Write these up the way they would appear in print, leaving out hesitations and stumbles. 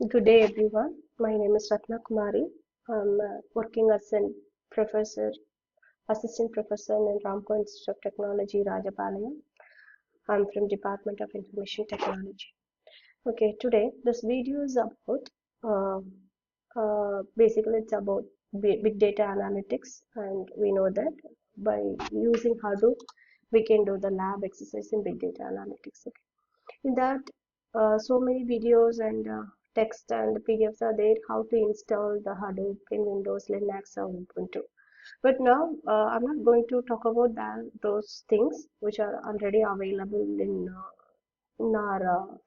Good day, everyone. My name is Ratna Kumari. I'm working as a professor, assistant professor in Ramco Institute of Technology, Rajapalayam. I'm from Department of Information Technology. Okay, today this video is about uh, basically it's about big data analytics, and we know that by using Hadoop we can do the lab exercise in big data analytics. Okay. In that, so many videos and text and PDFs are there how to install the Hadoop in Windows, Linux, or Ubuntu. But now I'm not going to talk about those things which are already available in our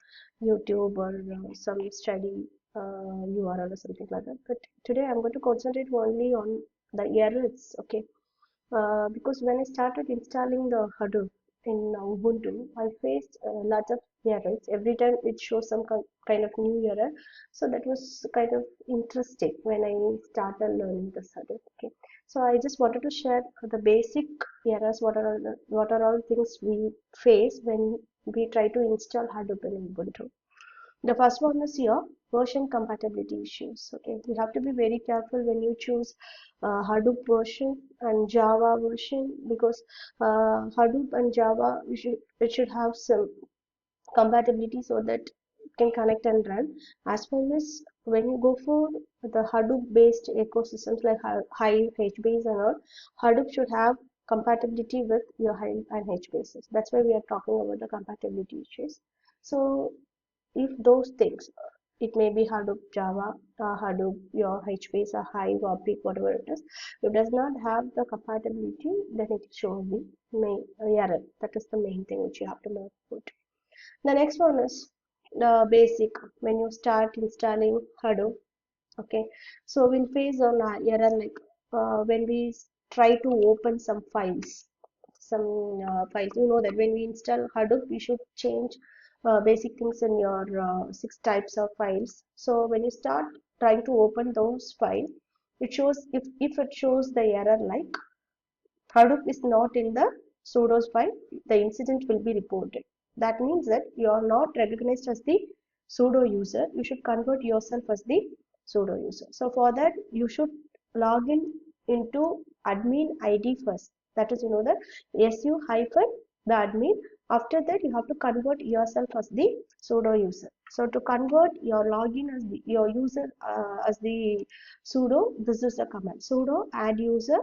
YouTube or some study URL or something like that. But today I'm going to concentrate only on the errors. Okay, because when I started installing the Hadoop in Ubuntu, I faced lots of errors. Every time it shows some kind of new error. So that was kind of interesting when I started learning this Hadoop. Okay. So I just wanted to share the basic errors, what are all things we face when we try to install Hadoop in Ubuntu. The first one is here version compatibility issues. Okay, you have to be very careful when you choose Hadoop version and Java version, because Hadoop and Java it should have some compatibility so that it can connect and run. As well as when you go for the Hadoop based ecosystems like Hive, HBase and all, Hadoop should have compatibility with your Hive and HBases. That's why we are talking about the compatibility issues. So if those things, it may be Hadoop Java, Hadoop, your HBase or Hive or Peak, whatever it is, it does not have the compatibility, then it shows the main error. That is the main thing which you have to know about. The next one is the basic. When you start installing Hadoop, okay, so we'll face an error like when we try to open some files, files. You know that when we install Hadoop, we should change basic things in your six types of files. So when you start trying to open those files, it shows if it shows the error like Hadoop is not in the sudo's file, the incident will be reported. That means that you are not recognized as the sudo user. You should convert yourself as the sudo user. So for that, you should log in into admin ID first. That is, that su hyphen the admin. After that, you have to convert yourself as the sudo user. So to convert your login as your user as the sudo, this is the command sudo add user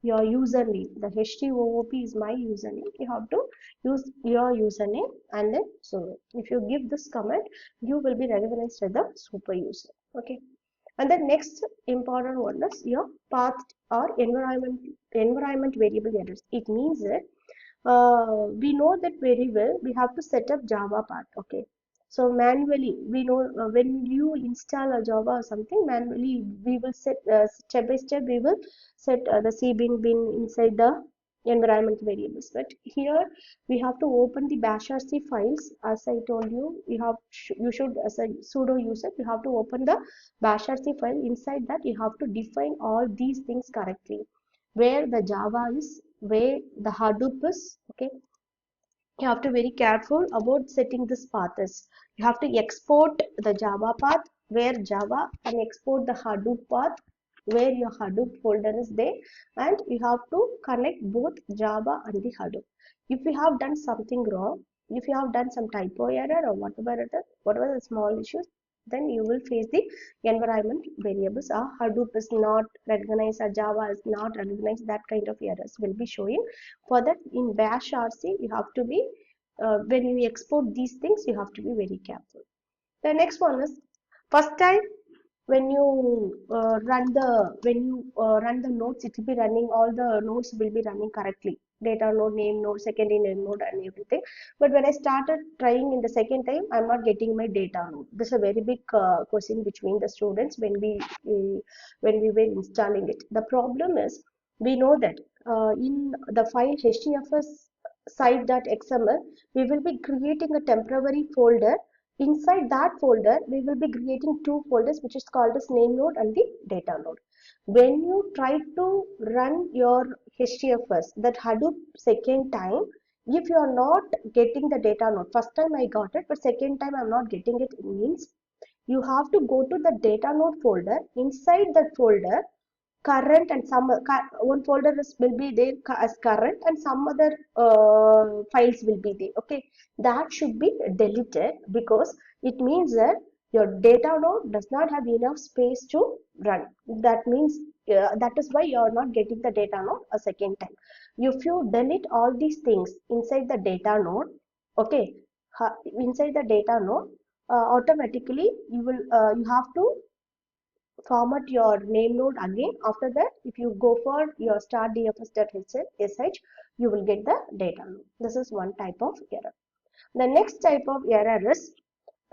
your username. The HTOOP is my username. You have to use your username and then so if you give this command, you will be recognized as the super user. Okay. And the next important one is your path or environment variable errors. It means that we know that very well. We have to set up Java path. Okay. So manually, we know when you install a Java or something, manually we will set step by step. We will set the cbin inside the environment variables. But here we have to open the bashrc files. As I told you, you should as a sudo user you have to open the bashrc file. Inside that you have to define all these things correctly. Where the Java is, where the Hadoop is. Okay, you have to be very careful about setting this path is. You have to export the Java path where Java and export the Hadoop path where your Hadoop folder is there, and you have to connect both Java and the Hadoop. If you have done something wrong, if you have done some typo error or whatever it is, whatever the small issues, then you will face the environment variables. Hadoop is not recognized or Java is not recognized. That kind of errors will be showing. For that, in bash rc you have to be when you export these things you have to be very careful. The next one is first time when you run the nodes, it will be running, all the nodes will be running correctly, data node, name node, secondary name node and everything. But when I started trying in the second time, I'm not getting my data node. This is a very big question between the students when we were installing it. The problem is we know that in the file htfs site.xml we will be creating a temporary folder. Inside that folder, we will be creating two folders, which is called as name node and the data node. When you try to run your HDFS, that Hadoop second time, if you are not getting the data node, first time I got it, but second time I'm not getting it, it means you have to go to the data node folder. Inside that folder, current and some one folder will be there as current, and some other files will be there. Okay, that should be deleted because it means that your data node does not have enough space to run. That means that is why you are not getting the data node a second time. If you delete all these things inside the data node, okay, inside the data node, automatically you have to format your name node again. After that, if you go for your start dfs.sh, you will get the data node. This is one type of error. The next type of error is,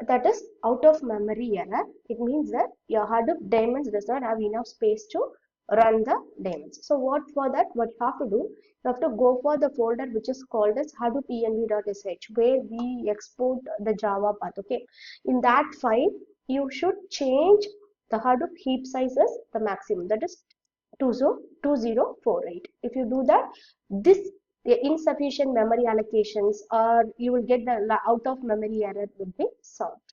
that is out of memory error. It means that your Hadoop daemons does not have enough space to run the daemons. So what for that, what you have to do, you have to go for the folder which is called as hadoop env.sh, where we export the Java path. Okay, in that file you should change the Hadoop heap sizes the maximum, that is 2048. If you do that, this insufficient memory allocations, or you will get the out of memory error will be solved.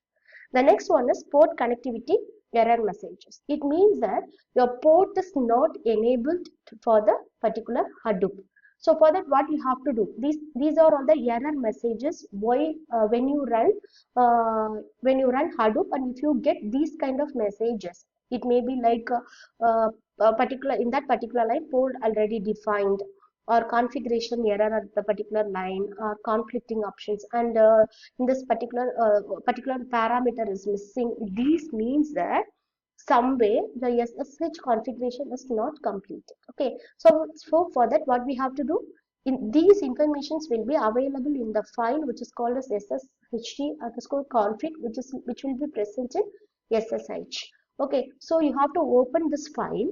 The next one is port connectivity error messages. It means that your port is not enabled for the particular Hadoop. So for that, what you have to do, these are all the error messages why when you run Hadoop, and if you get these kind of messages, it may be like a particular, in that particular line port already defined, or configuration error at the particular line, or conflicting options, and in this particular parameter is missing. These means that some way the SSH configuration is not completed. Okay, so for that, what we have to do, in these informations will be available in the file which is called as sshd_config, which will be present in SSH. Okay, so you have to open this file.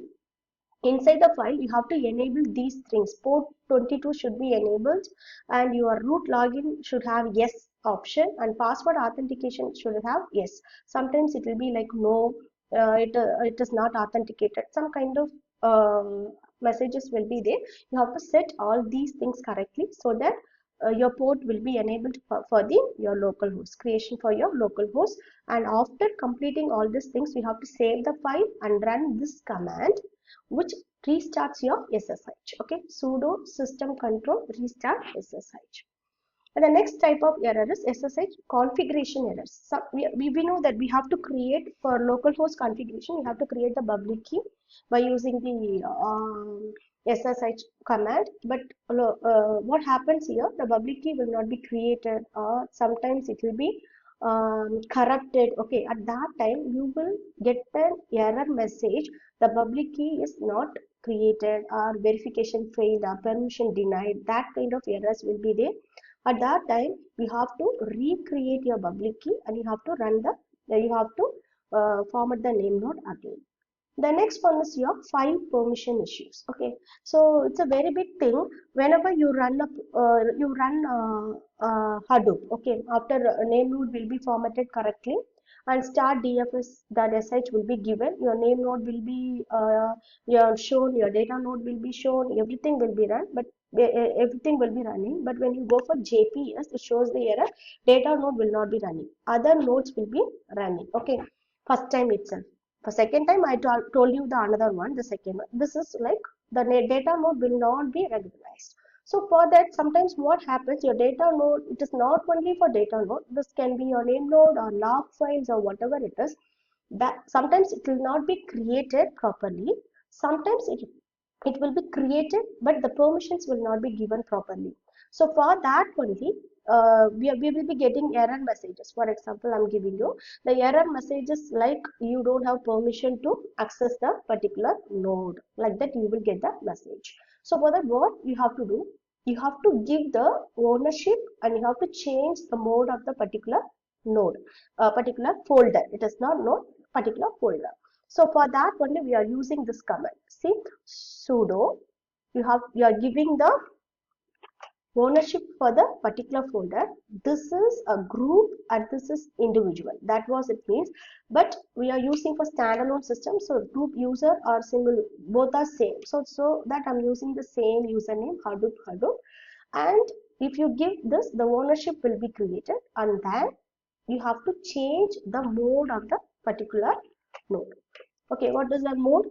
Inside the file, you have to enable these things. Port 22 should be enabled, and your root login should have yes option, and password authentication should have yes. Sometimes it will be like no, it is not authenticated. Some kind of messages will be there. You have to set all these things correctly so that your port will be enabled for your local host, creation for your local host. And after completing all these things, we have to save the file and run this command, which restarts your SSH. Okay, sudo system control restart SSH. And the next type of error is SSH configuration errors. So we know that we have to create, for localhost configuration, we have to create the public key by using the SSH command. But what happens here, the public key will not be created, or sometimes it will be corrupted. Okay, at that time you will get an error message, the public key is not created, or verification failed, or permission denied. That kind of errors will be there. At that time, you have to recreate your public key, and you have to run you have to format the name node again. The next one is your file permission issues. Okay, so it's a very big thing. Whenever you run Hadoop, okay, after name node will be formatted correctly, and start dfs.sh will be given. Your name node will be shown, your data node will be shown, everything will be run, but everything will be running. But when you go for JPS, it shows the error, data node will not be running, other nodes will be running. Okay, first time itself. For second time, I told you the another one, the second one. This is like the data node will not be recognized. So for that, sometimes what happens, your data node, it is not only for data node, this can be your name node or log files or whatever it is, that sometimes it will not be created properly. Sometimes it will be created, but the permissions will not be given properly. So for that only, we will be getting error messages. For example, I'm giving you the error messages like you don't have permission to access the particular node. Like that, you will get the message. So for that, what you have to do, you have to give the ownership, and you have to change the mode of the particular node, particular folder. It is not node, particular folder. So for that only we are using this command. See, sudo, you are giving the ownership for the particular folder. This is a group and this is individual. That was it means. But we are using for standalone system, so group user or single, both are same. So that I'm using the same username, Hadoop. And if you give this, the ownership will be created, and then you have to change the mode of the particular node. Okay, what is the mode?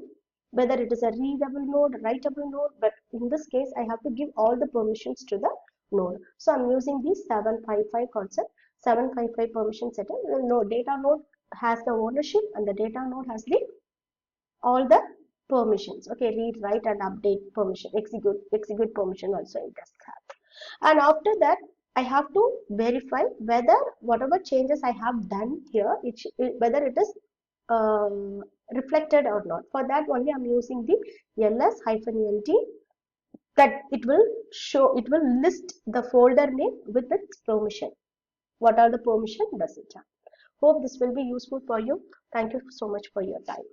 Whether it is a readable node, writable node, but in this case, I have to give all the permissions to the node. So I'm using the 755 concept, 755 permission setter. The node, data node has the ownership and the data node has the all the permissions. Okay, read, write, and update permission, execute permission also it does have. And after that, I have to verify whether whatever changes I have done here, whether it is reflected or not. For that only I'm using the ls-ld, that it will show, it will list the folder name with its permission. What are the permission does it have? Hope this will be useful for you. Thank you so much for your time.